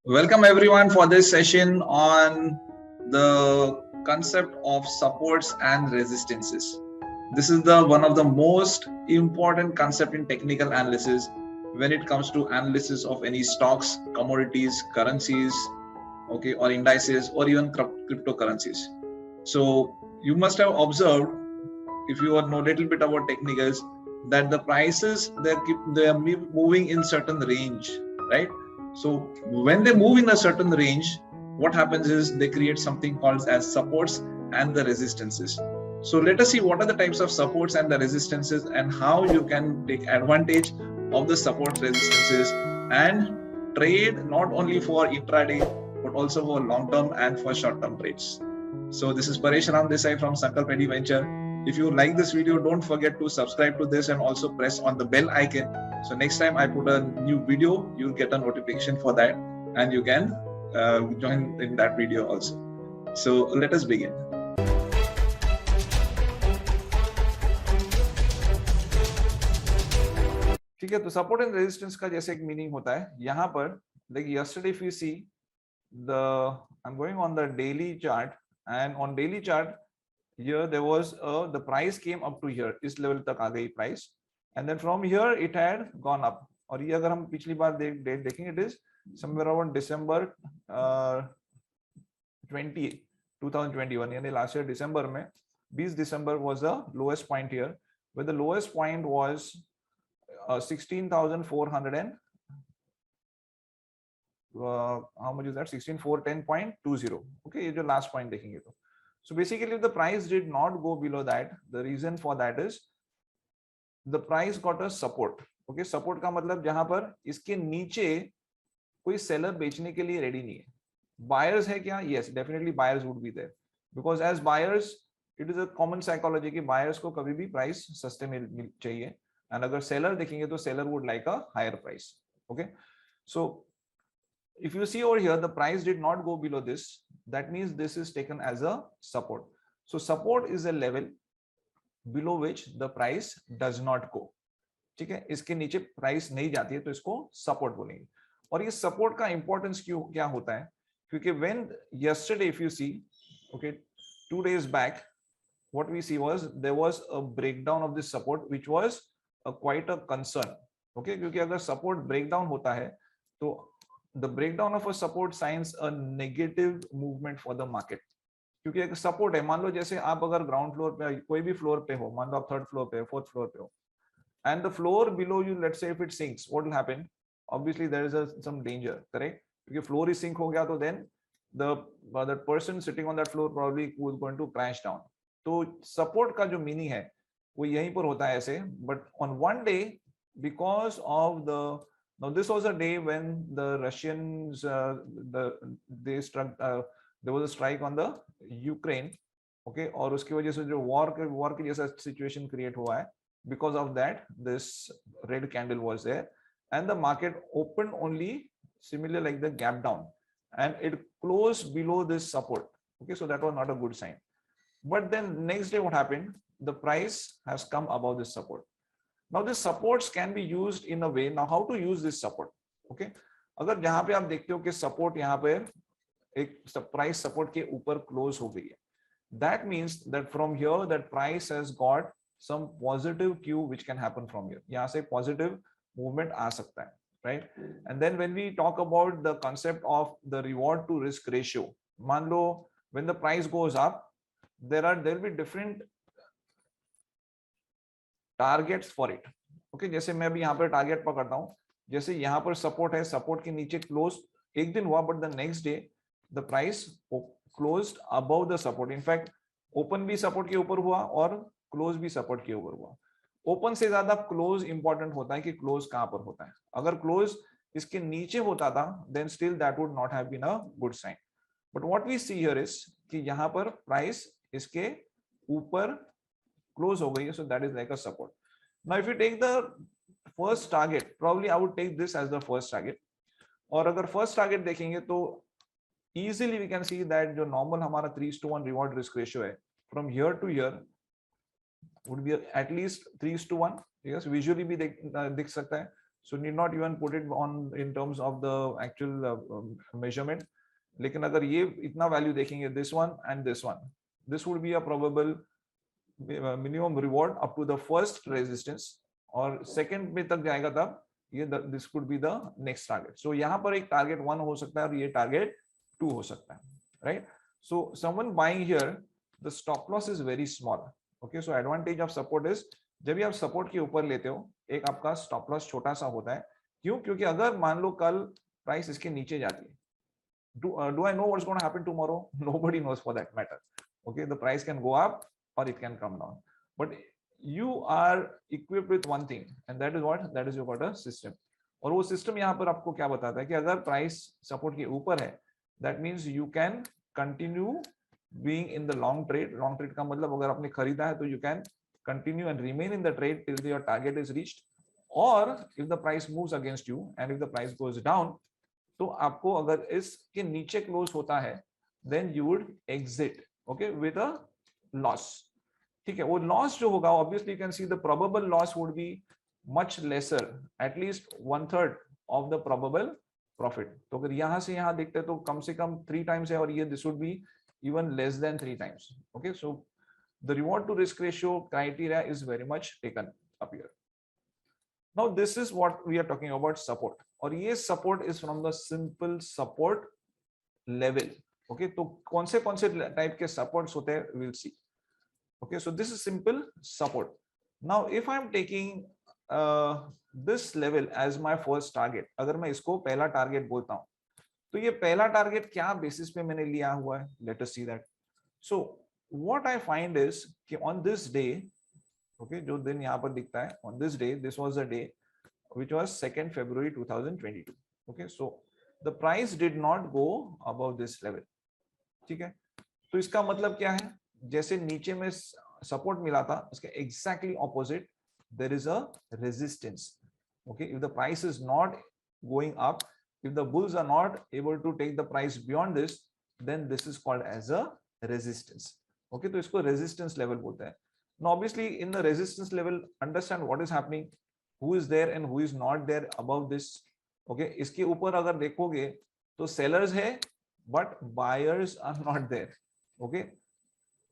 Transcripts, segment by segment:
Welcome everyone for this session on the concept of supports and resistances. This is the one of the most important concept in technical analysis when it comes to analysis of any stocks, commodities, currencies, okay, or indices or even cryptocurrencies. So you must have observed, if you know a little bit about technicals, that the prices they are moving in certain range, right? So when they move in a certain range, what happens is they create something called as supports and the resistances. So let us see what are the types of supports and the resistances and how you can take advantage of the support resistances and trade not only for intraday but also for long term and for short term trades. So this is Paresh Desai from Sankalp Venture. If you like this video, don't forget to subscribe to this and also press on the bell icon. So next time I put a new video, you'll get a notification for that and you can join in that video also. So let us begin. ठीक है, तो support and resistance का जैसे एक meaning होता है यहाँ पर, like yesterday if you see the I am going on the daily chart and on daily chart here there was the price came up to here, इस लेवल तक आ गई price, and then from here it had gone up. और ये अगर हम पिछली बार date देखेंगे, it is somewhere around December 2021, यानी लास्ट ईयर दिसंबर में 20 दिसंबर was the lowest point here, where the lowest point was 16,400 and how much is that, 16,410.20. okay, ये जो लास्ट पॉइंट देखेंगे तो so basically if the price did not go below that, the reason for that is the price got a support. okay, support का मतलब जहां पर इसके नीचे कोई सेलर बेचने के लिए रेडी नहीं है. बायर्स है क्या? yes, definitely buyers would be there, because as buyers it is a common psychology कि buyers को कभी भी प्राइस सस्ते में चाहिए, and अगर सेलर देखेंगे तो seller would like a higher price. okay, so if you see over here the price did not go below this, that means this is taken as a support. So support is a level below which the price does not go. ठीक है, इसके नीचे price नहीं जाती है तो इसको support बोलेंगे. और ये सपोर्ट का इंपॉर्टेंस क्यों क्या होता है? क्योंकि when yesterday if you see, okay, 2 days back what we see was there was a breakdown of this support which was quite a concern. okay, क्योंकि अगर सपोर्ट ब्रेकडाउन होता है तो the breakdown of a support signs a negative movement for the market. क्योंकि एक support है, मान लो जैसे आप अगर ग्राउंड फ्लोर पे कोई भी फ्लोर पे हो, मान लो आप थर्ड फ्लोर पे हो, फोर्थ फ्लोर पे हो, and the floor below you, let's say if it sinks, what will happen? Obviously there is some danger, correct? क्योंकि फ्लोर ही सिंक हो गया तो then the person sitting on that floor probably was going to crash down. तो support का जो meaning है वो यहीं पर होता है ऐसे, but on one day because of the now this was a day when the Russians they struck there was a strike on the Ukraine. okay, और उसकी वजह से जो war के जैसा situation create हुआ है, because of that this red candle was there and the market opened only similar like the gap down and it closed below this support. okay, so that was not a good sign. But then next day what happened? The price has come above this support. Now this supports can be used in a way. Now how to use this support? okay, अगर जहां पे आप देखते हो कि support यहाँ पे एक प्राइस सपोर्ट के ऊपर क्लोज हो गई है, that means that from here that price has got some positive cue which can happen from here. यहाँ से positive movement आ सकता है, right? And then when we talk about the concept of the reward to risk ratio, मान लो when the price goes up there will be different targets for it. Okay, जैसे मैं अभी यहाँ पर टारगेट पकड़ता हूँ, जैसे यहाँ पर सपोर्ट है, सपोर्ट के नीचे क्लोज एक दिन हुआ, but the next day the price closed above the support. In fact open भी सपोर्ट के ऊपर हुआ और क्लोज भी सपोर्ट के ऊपर हुआ. ओपन से ज्यादा क्लोज इंपॉर्टेंट होता है कि क्लोज कहां पर होता है. अगर क्लोज इसके नीचे होता था then still that would not have been a good sign. But what we see here is कि यहाँ पर प्राइस इसके ऊपर close हो गई है, so that is like a support. Now if you take the first target, probably I would take this as the first target. और अगर first target देखेंगे तो easily we can see that जो normal हमारा 3:1 reward risk ratio है, from here to here would be at least 3:1. yes, visually भी दिख सकता है. So need not even put it on in terms of the actual measurement. लेकिन अगर ये इतना वैल्यू देखेंगे, this one and this one, this would be a probable minimum reward up to the first resistance, और second में तक जाएगा तब ये this could be the next target. So यहाँ पर एक target 1 हो सकता है और ये target 2 हो सकता है, right? So someone buying here, the stop loss is very small. Okay, so advantage of support is जब भी आप सपोर्ट के ऊपर लेते हो एक आपका स्टॉप लॉस छोटा सा होता है. क्यों? क्योंकि अगर मान लो कल प्राइस इसके नीचे जाती है, do I know what's going to happen tomorrow? Nobody knows for that matter. Okay, the price can go up or it can come down, but you are equipped with one thing, and that is what? That is you got a system. और वो system यहाँ पर आपको क्या बताता है कि अगर प्राइस सपोर्ट के ऊपर है, that means you can continue being in the long trade. Long trade का मतलब अगर आपने खरीदा है तो you can continue and remain in the trade till your target is reached, or if the price moves against you and if the price goes down, तो आपको अगर इसके नीचे क्लोज होता है then you would exit, okay, with a loss. ठीक है, वो लॉस जो होगा obviously you can see the probable loss would be much lesser, at least 1/3 of the probable profit. तो अगर यहाँ से यहाँ देखते हैं तो कम से कम 3 times है और ये this would be even less than 3 times. Okay, so the reward to risk ratio criteria is very much taken up here. Now this is what we are talking about support, और ये support is from the simple support level. Okay, तो कौन से type के supports होते हैं we'll see. Okay, so this is simple support. Now if I am taking this level as my first target, अगर मैं इसको पहला टारगेट बोलता हूँ तो ये पहला टारगेट क्या बेसिस पे मैंने लिया हुआ है? Let us see that. So what I find is कि on this day, okay, जो दिन यहाँ पर दिखता है, on this day, this was the day which was 2nd February 2022. Okay, so the price did not go above this level. ठीक है, तो इसका मतलब क्या है? जैसे नीचे में सपोर्ट मिला था उसके exactly opposite there is a resistance. Okay, if the price is not going up, if the bulls are not able to take the price beyond this, then this is called as a resistance. Okay, तो इसको resistance level बोलते हैं. Now obviously in the resistance level, understand what is happening, who is there and who is not there above this. Okay, इसके ऊपर अगर देखोगे तो sellers है but buyers are not there. Okay,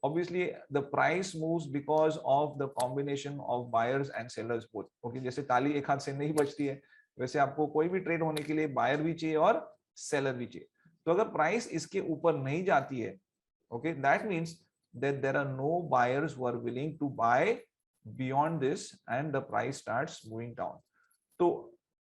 obviously the price moves because of the combination of buyers and sellers both. Okay, जैसे ताली एक हाथ से नहीं बजती है वैसे आपको कोई भी ट्रेड होने के लिए बायर भी चाहिए और सेलर भी चाहिए. तो अगर प्राइस इसके ऊपर नहीं जाती है, okay, that means that there are no buyers who are willing to buy beyond this and the price starts moving down. So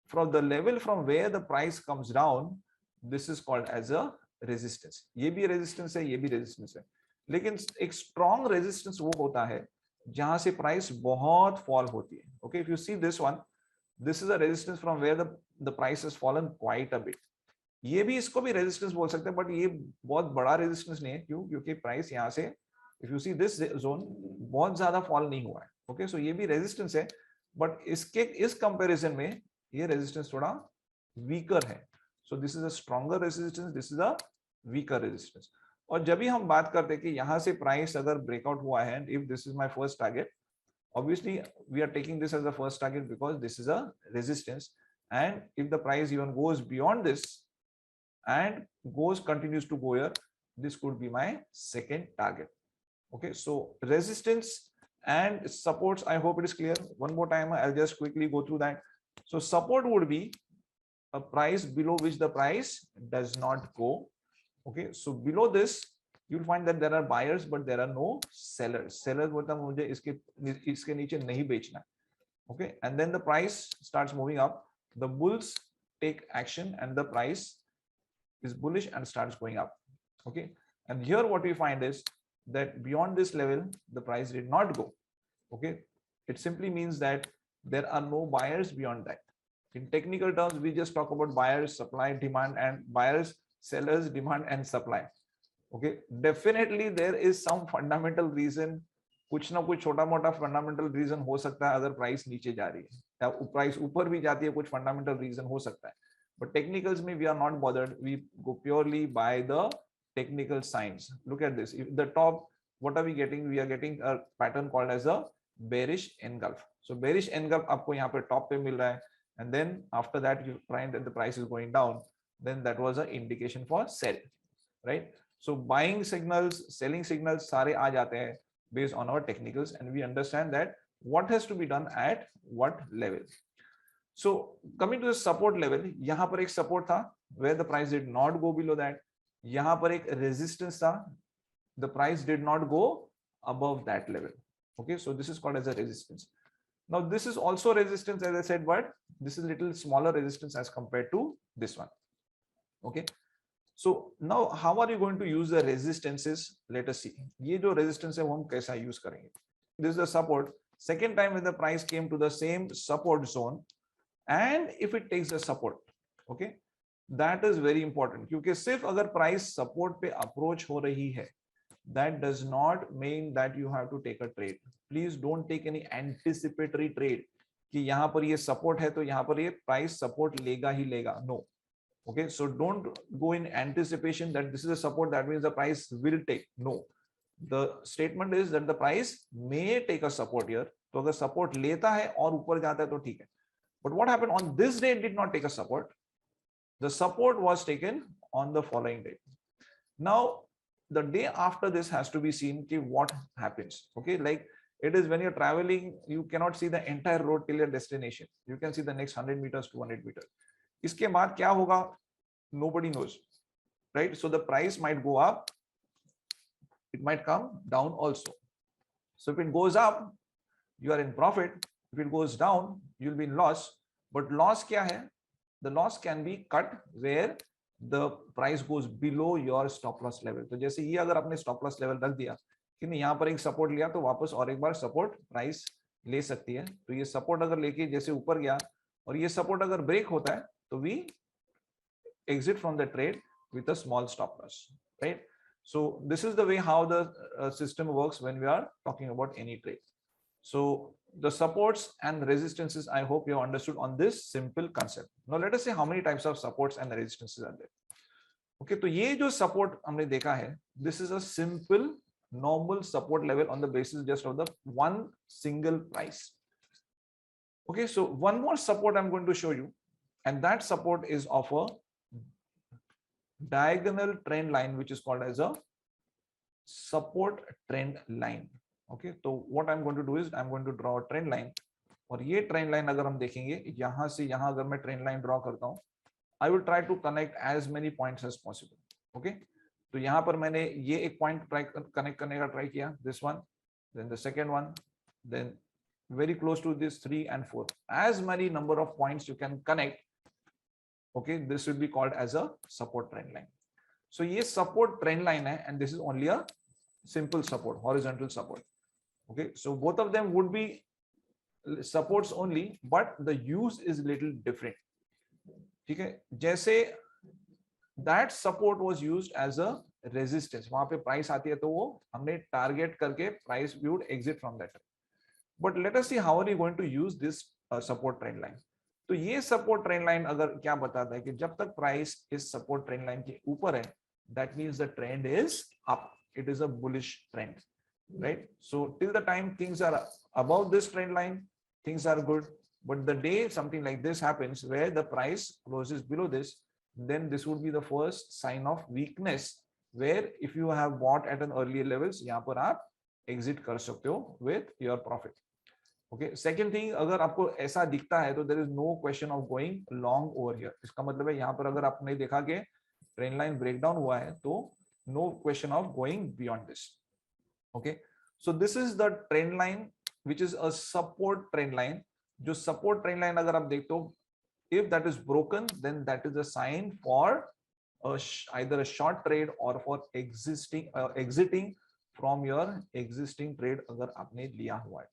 from the level from where the price comes down, this is called as a resistance. ये भी resistance है, ये भी resistance है. लेकिन एक strong resistance वो होता है जहां से प्राइस बहुत फॉल होती है. Okay, if you see this one, this is a resistance from where the price has fallen quite a bit. ये भी इसको भी रेजिस्टेंस बोल सकते हैं बट ये बहुत बड़ा रेजिस्टेंस नहीं है. क्यों? क्योंकि प्राइस यहाँ से if you see this zone बहुत ज्यादा फॉल नहीं हुआ है. ओके, सो ये भी रेजिस्टेंस है बट इसके इस कंपैरिजन में ये रेजिस्टेंस थोड़ा वीकर है. So this is a stronger resistance, this is a weaker resistance. और जब भी हम बात करते हैं कि यहाँ से प्राइस अगर ब्रेकआउट हुआ है, if this is my first target, obviously we are taking this as the first target because this is a resistance, and if the price even goes beyond this and continues to go here, this could be my second target. Okay, so resistance and supports, I hope it is clear. One more time I'll just quickly go through that. So support would be a price below which the price does not go. Okay, so below this you'll find that there are buyers but there are no sellers. Sellers बोलता है मुझे इसके नीचे नहीं बेचना. Okay, and then the price starts moving up, the bulls take action and the price is bullish and starts going up. Okay, and here what we find is that beyond this level the price did not go. Okay, it simply means that there are no buyers beyond that. In technical terms we just talk about buyers, supply, demand, and buyers, sellers, demand and supply. Okay, definitely there is some fundamental reason, कुछ ना कुछ छोटा मोटा fundamental reason हो सकता है अगर price नीचे जा रही है या प्राइस ऊपर भी जाती है, कुछ फंडामेंटल रीजन हो सकता है. बट टेक्निकल्स में we are not bothered, we go purely by the technical science. Look at this, the top, what are we getting? We are getting a pattern called as a bearish engulf. So bearish engulf आपको यहाँ पे top पे मिल रहा है and then after that you find that the price is going down, then that was an indication for sell, right? So buying signals, selling signals सारे आ जाते हैं based on our technicals, and we understand that what has to be done at what level. So coming to the support level, यहाँ पर एक support था where the price did not go below that, यहाँ पर एक resistance था, the price did not go above that level. Okay, so this is called as a resistance. Now this is also resistance, as I said, but this is little smaller resistance as compared to this one. Okay, so now how are you going to use the resistances? Let us see. ये जो resistance है वो हम कैसा use करेंगे? This is the support. Second time when the price came to the same support zone, and if it takes the support, okay, that is very important. क्योंकि सिर्फ अगर price support पे approach हो रही है, that does not mean that you have to take a trade. Please don't take any anticipatory trade कि यहाँ पर ये support है तो यहाँ पर ये price support लेगा ही लेगा. No. Okay, so don't go in anticipation that this is a support, that means the price will take. No, the statement is that the price may take a support here. तो अगर support लेता है और ऊपर जाता है तो ठीक है. But what happened on this day? It did not take a support. The support was taken on the following day. Now the day after this has to be seen कि what happens. Okay, like it is when you're traveling, you cannot see the entire road till your destination. You can see the next 100 meters, 200 meters. इसके बाद क्या होगा? Nobody knows, right? So the price might go up, it might come down also. So if it goes up, you are in profit. If it goes down, you'll be in loss. But loss क्या है? The loss can be cut where the price goes below your stop loss level. तो जैसे ये अगर आपने stop loss level रख दिया कि नहीं, यहाँ पर एक support लिया तो वापस और एक बार support price ले सकती है. तो ये support अगर लेके जैसे ऊपर गया और ये support अगर break होता है तो we exit from the trade with a small stop loss, right? So this is the way how the system works when we are talking about any trade. So the supports and resistances, I hope you have understood on this simple concept. Now let us see how many types of supports and resistances are there. Okay, तो ये जो support हमने देखा है, this is a simple normal support level on the basis just of the one single price. Okay, so one more support I'm going to show you, and that support is of a diagonal trend line, which is called as a support trend line. Okay, so what I'm going to do is I'm going to draw a trend line, और ये trend line अगर हम देखेंगे यहाँ से यहाँ अगर मैं trend line draw करता हूँ, I will try to connect as many points as possible. Okay, तो यहाँ पर मैंने ये एक point connect करने का try किया, this one, then the second one, then very close to this 3 and 4. As many number of points you can connect. Okay, this will be called as a support trend line. So ये support trend line है, and this is only a simple support, horizontal support. Okay, so both of them would be supports only, but the use is little different. ठीक है, जैसे that support was used as a resistance. वहां पे price आती है तो वो हमने target करके price we would exit from that. But let us see how are you going to use this support trend line. तो ये support trend line अगर क्या बताता है कि जब तक price इस support trend line के ऊपर है, that means the trend is up. It is a bullish trend, right? So till the time things are above this trend line, things are good. But the day something like this happens where the price closes below this, then this would be the first sign of weakness, where if you have bought at an earlier levels, यहाँ पर आप exit कर सकते हो with your profit. Okay, second thing, अगर आपको ऐसा दिखता है तो there is no question of going long over here. इसका मतलब है यहाँ पर अगर आपने देखा कि trend line breakdown हुआ है तो no question of going beyond this. Okay, so this is the trend line which is a support trend line. जो support trend line अगर आप देखते हो, if that is broken, then that is a sign for either a short trade or for exiting from your existing trade अगर आपने लिया हुआ है.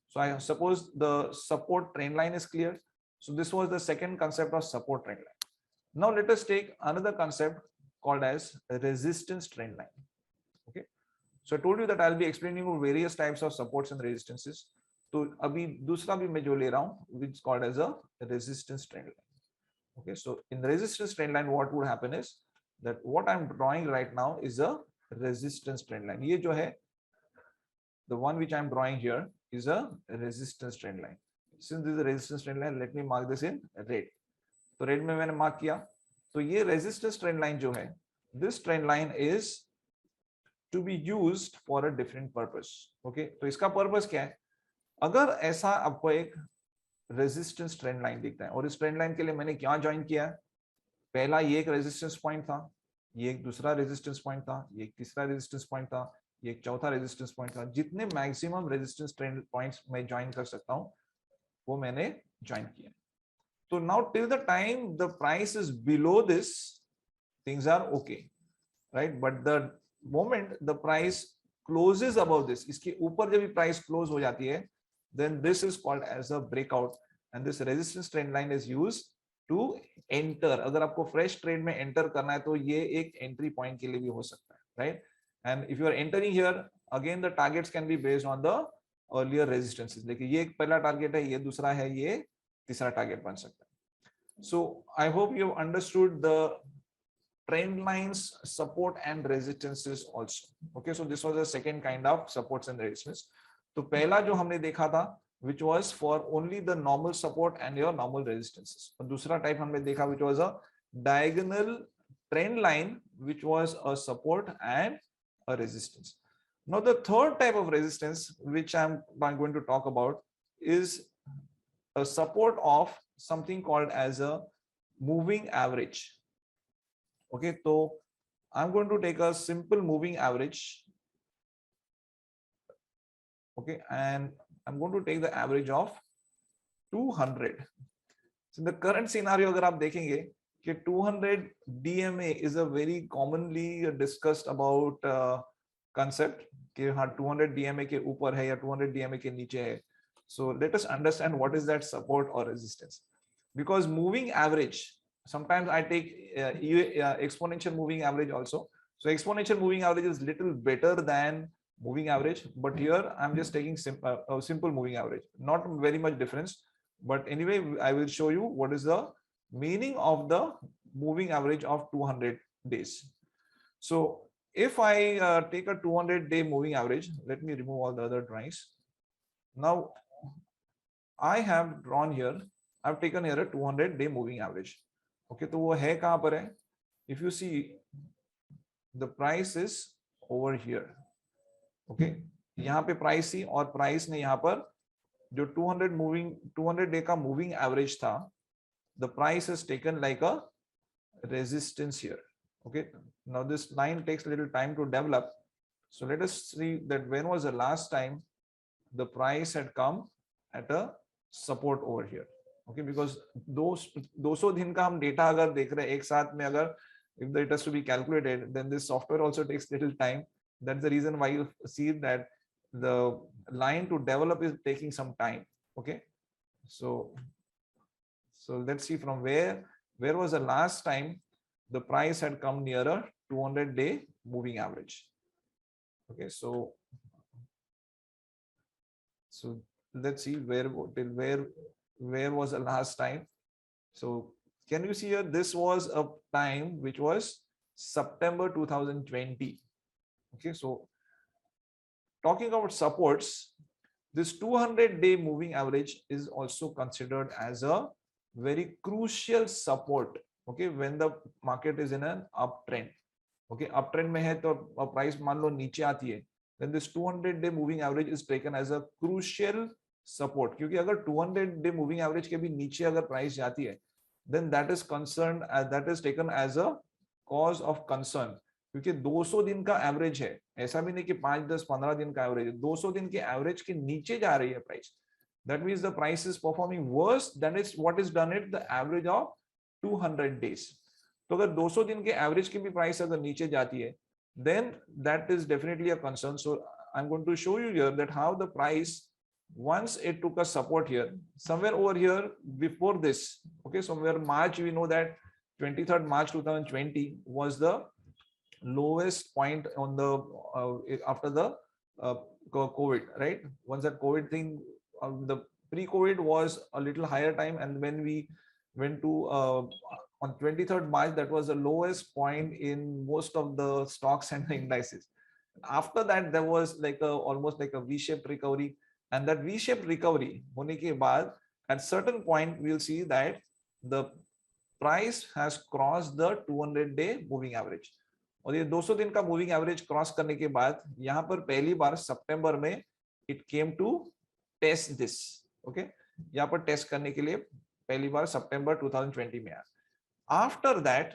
So I suppose the support trend line is clear. So this was the second concept of support trend line. Now let us take another concept called as resistance trend line. Okay, so I told you that I'll be explaining you various types of supports and resistances. तो अभी दूसरा भी मैं जो ले रहा हूँ, which is called as a resistance trend line. Okay, so in resistance trend line, what would happen is that what I'm drawing right now is a resistance trend line. ये जो है, the one which I'm drawing here is a resistance trend line. since this is a resistance trend line, let me mark this in red. तो red में मैंने mark किया. तो ये resistance trend line जो है, this trend line is to be used for a different purpose. Okay, तो इसका पर्पस क्या है? अगर ऐसा आपको एक रेजिस्टेंस ट्रेंड लाइन दिखता है और इस ट्रेंड लाइन के लिए मैंने क्या ज्वाइन किया है, पहला ये एक रेजिस्टेंस पॉइंट था, ये एक दूसरा रेजिस्टेंस पॉइंट था, ये एक तीसरा रेजिस्टेंस पॉइंट था, ये एक चौथा रेजिस्टेंस पॉइंट था. जितने मैक्सिमम रेजिस्टेंस ट्रेंड पॉइंट्स मैं ज्वाइन कर सकता हूं वो मैंने ज्वाइन किया. तो now till the time the price is below this, things are okay, right. But the moment the price closes above this, इसके ऊपर जब भी प्राइस क्लोज हो जाती है, then this is called as a breakout and this resistance trend line is used to enter. अगर आपको fresh trade में एंटर करना है तो ये एक एंट्री पॉइंट के लिए भी हो सकता है, right. And if you are entering here, again the targets can be based on the earlier resistances. देखिए ये एक पहला टारगेट है, ये दूसरा है, ये तीसरा टारगेट बन सकता है. So I hope you have understood the trend lines, support and resistances also. Okay, so this was the second kind of supports and resistance. तो पहला जो हमने देखा था which was for only the normal support and your normal resistances. और दूसरा type हमने देखा which was a diagonal trend line which was a support and a resistance. Now the third type of resistance which I'm going to talk about is a support of something called as a moving average. Okay, so I'm going to take a simple moving average. Okay, and I'm going to take the average of 200. So in the current scenario अगर आप देखेंगे कि 200 DMA is a very commonly discussed about concept कि हाँ 200 DMA के ऊपर है या 200 DMA के नीचे है. So let us understand what is that support or resistance, because moving average, sometimes I take exponential moving average also. So exponential moving average is little better than moving average, but here I'm just taking simple moving average, not very much difference. But anyway, I will show you what is the meaning of the moving average of 200 days. So if I take a 200-day moving average, let me remove all the other drawings. Now I have drawn here, I've taken here a 200-day moving average. Okay, तो वो है कहां पर है? If you see, the price is over here. Okay, यहाँ पे price थी और प्राइस ने यहाँ पर जो 200 डे का मूविंग एवरेज था, the price is taken like a resistance here. Okay, now this line takes a little time to develop. So let us see that when was the last time the price had come at a support over here. Okay, because those 200 दिन का हम data अगर देख रहे हैं एक साथ में, अगर if it has to be calculated, then this software also takes little time. That's the reason why you see that the line to develop is taking some time. Okay, so let's see from where was the last time the price had come nearer 200-day moving average. Okay, so let's see where was the last time. So can you see here, this was a time which was September 2020. Okay, so talking about supports, this 200-day moving average is also considered as a very crucial support. Okay, when the market is in an uptrend. Okay, uptrend में है तो price मान लो नीचे आती है, then this 200-day moving average is taken as a crucial support. क्योंकि अगर 200-day moving average के भी नीचे अगर price जाती है, then that is concerned, that is taken as a cause of concern. क्योंकि 200 दिन का एवरेज है, ऐसा भी नहीं कि 5, 10, 15 दिन का एवरेज है, 200 दिन के एवरेज के नीचे जा रही है price. That means the price is performing worse than is what is done at the average of 200 days. तो अगर 200 दिन के एवरेज की भी प्राइस अगर नीचे जाती है, then that is definitely a concern. So I'm going to show you here that how the price, once it took a support here, somewhere over here before this. Okay, somewhere March, we know that 23rd March 2020 was the lowest point on the after the COVID, right? Once that COVID thing, the pre-COVID was a little higher time, and when we went to on 23rd March, that was the lowest point in most of the stocks and the indices. After that, there was like a almost like a V-shaped recovery, and that V-shaped recovery होने के बाद at certain point we'll see that the price has crossed the 200-day moving average. और ये 200 दिन का moving average cross करने के बाद यहाँ पर पहली बार सितंबर में it came to test this. Okay, यहाँ पर टेस्ट करने के लिए पहली बार सितंबर 2020 में आया. After that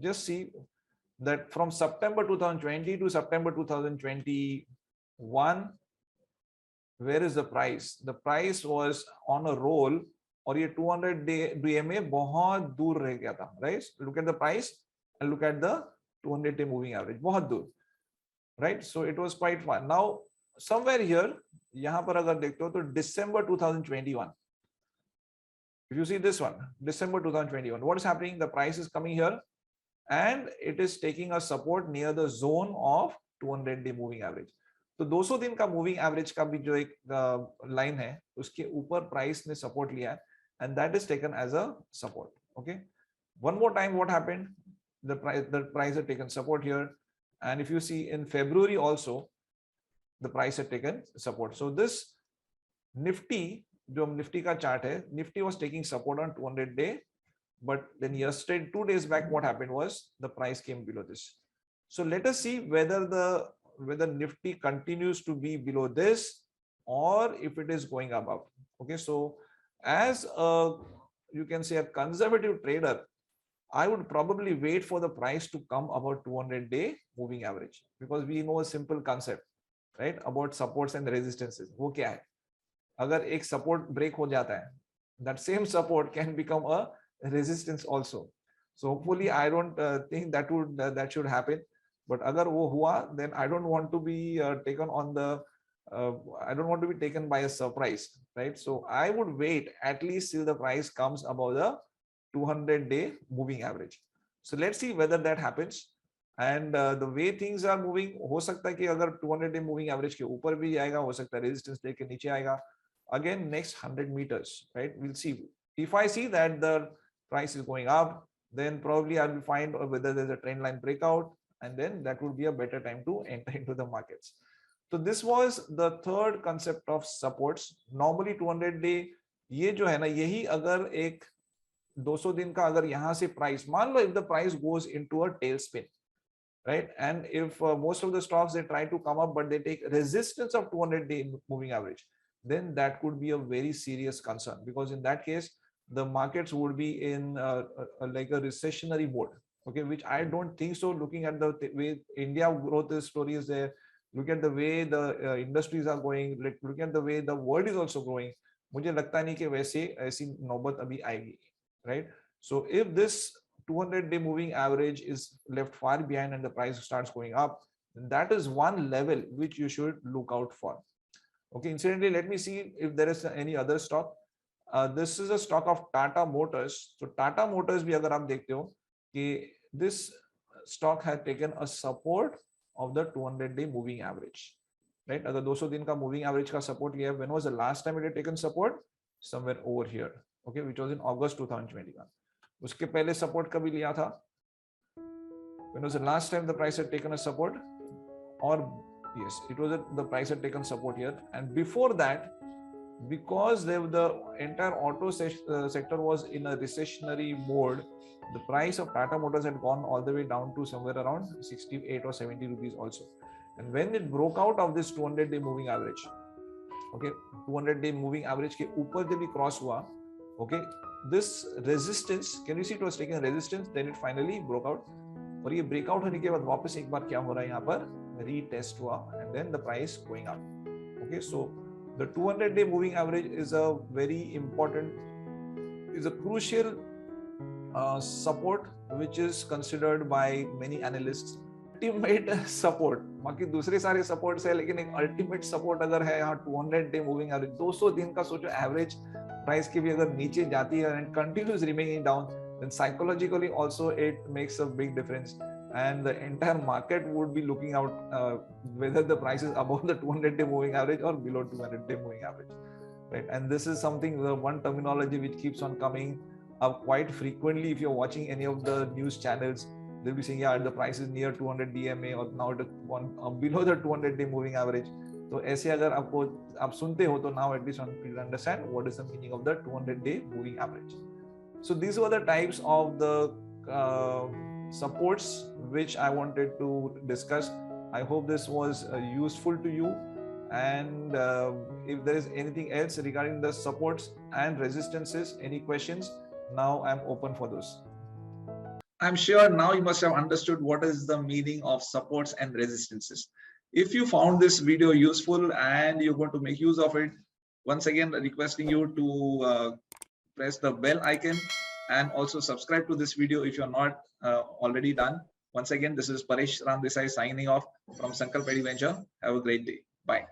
just see that from September 2020 to September 2021, where is the price? The price was on a roll और ये 200-day में बहुत दूर रह गया था. Right? Look at the price and look at the 200-day moving average. बहुत दूर. Right? So it was quite fun. Now somewhere here, यहाँ पर अगर देखते हो तो December 2021. If you see this one, December 2021, what is happening? The price is coming here and it is taking a support near the zone of 200-day moving average. तो 200 दिन का moving average का भी जो एक लाइन है उसके ऊपर प्राइस ने सपोर्ट लिया है and that is taken as a support. Okay, one more time what happened, the price had taken support here, and if you see in February also the price had taken support. So this Nifty, जो Nifty का chart है, Nifty was taking support on 200-day, but then yesterday 2 days back what happened was the price came below this. So let us see whether Nifty continues to be below this or if it is going above. Okay, so as a, you can say, a conservative trader, I would probably wait for the price to come about 200-day moving average, because we know a simple concept, right, about supports and resistances. वो क्या है? अगर एक support break हो जाता है, that same support can become a resistance also. So hopefully I don't think that should happen. But अगर वो हुआ, then I don't want to be taken on the I don't want to be taken by a surprise, right? So I would wait at least till the price comes above the 200-day moving average. So let's see whether that happens. And the way things are moving, हो सकता है कि अगर 200-day moving average के ऊपर भी जाएगा, हो सकता है resistance लेके नीचे आएगा. Again, next 100 meters, right? We'll see. If I see that the price is going up, then probably I'll find whether there's a trend line breakout, and then that would be a better time to enter into the markets. So this was the third concept of supports. Normally 200-day, ये जो है ना, यही अगर एक 200 दिन का अगर यहाँ से price, मान लो if the price goes into a tailspin, right? And if most of the stocks, they try to come up, but they take resistance of 200-day moving average, then that could be a very serious concern, because in that case, the markets would be in like a recessionary mode. Okay, which I don't think so. Looking at the way India growth story is there, look at the way the industries are going, look at the way the world is also growing. मुझे लगता नहीं कि वैसे ऐसी नौबत अभी आएगी, right? So if this 200-day moving average is left far behind and the price starts going up, then that is one level which you should look out for. Okay, incidentally, let me see if there is any other stock. This is a stock of Tata Motors. So Tata Motors भी अगर आप देखते हो कि this stock had taken a support of the 200-day moving average, right? अगर 200 दिन का moving average का support लिया, when was the last time it had taken support? Somewhere over here, okay, which was in August 2021. उसके पहले support कभी लिया था? When was the last time the price had taken a support? Or yes, it was the price had taken support here, and before that, because the entire auto sector was in a recessionary mode, the price of Tata Motors had gone all the way down to somewhere around 68 or 70 rupees also. And when it broke out of this 200-day moving average, okay, 200-day moving average के ऊपर जब भी cross हुआ, okay, this resistance, can you see it was taking resistance, then it finally broke out. और ये breakout होने के बाद वापस एक बार क्या हो रहा है यहाँ पर retest हुआ, and then the price going up. Okay, so the 200-day moving average is a very important, is a crucial support which is considered by many analysts ultimate support. बाकी दूसरे सारे supports है, लेकिन एक ultimate support अगर है यहाँ 200-day moving average, 200 दिन का सोचो average price की भी अगर नीचे जाती है and continues remaining down, then psychologically also it makes a big difference, and the entire market would be looking out whether the price is above the 200-day moving average or below 200-day moving average, right? And this is something, the one terminology which keeps on coming up quite frequently. If you're watching any of the news channels, they'll be saying, yeah, the price is near 200 DMA, or now it is below the 200-day moving average. तो ऐसे अगर आपको आप सुनते हो तो now at least one will understand what is the meaning of the 200-day moving average. So these were the types of the supports which I wanted to discuss. I hope this was useful to you, and if there is anything else regarding the supports and resistances, any questions, now I'm open for those. I'm sure now you must have understood what is the meaning of supports and resistances. If you found this video useful and you're going to make use of it, once again requesting you to press the bell icon and also subscribe to this video if you're not already done. Once again, this is Paresh Desai signing off from Sankalp Venture. Have a great day. Bye.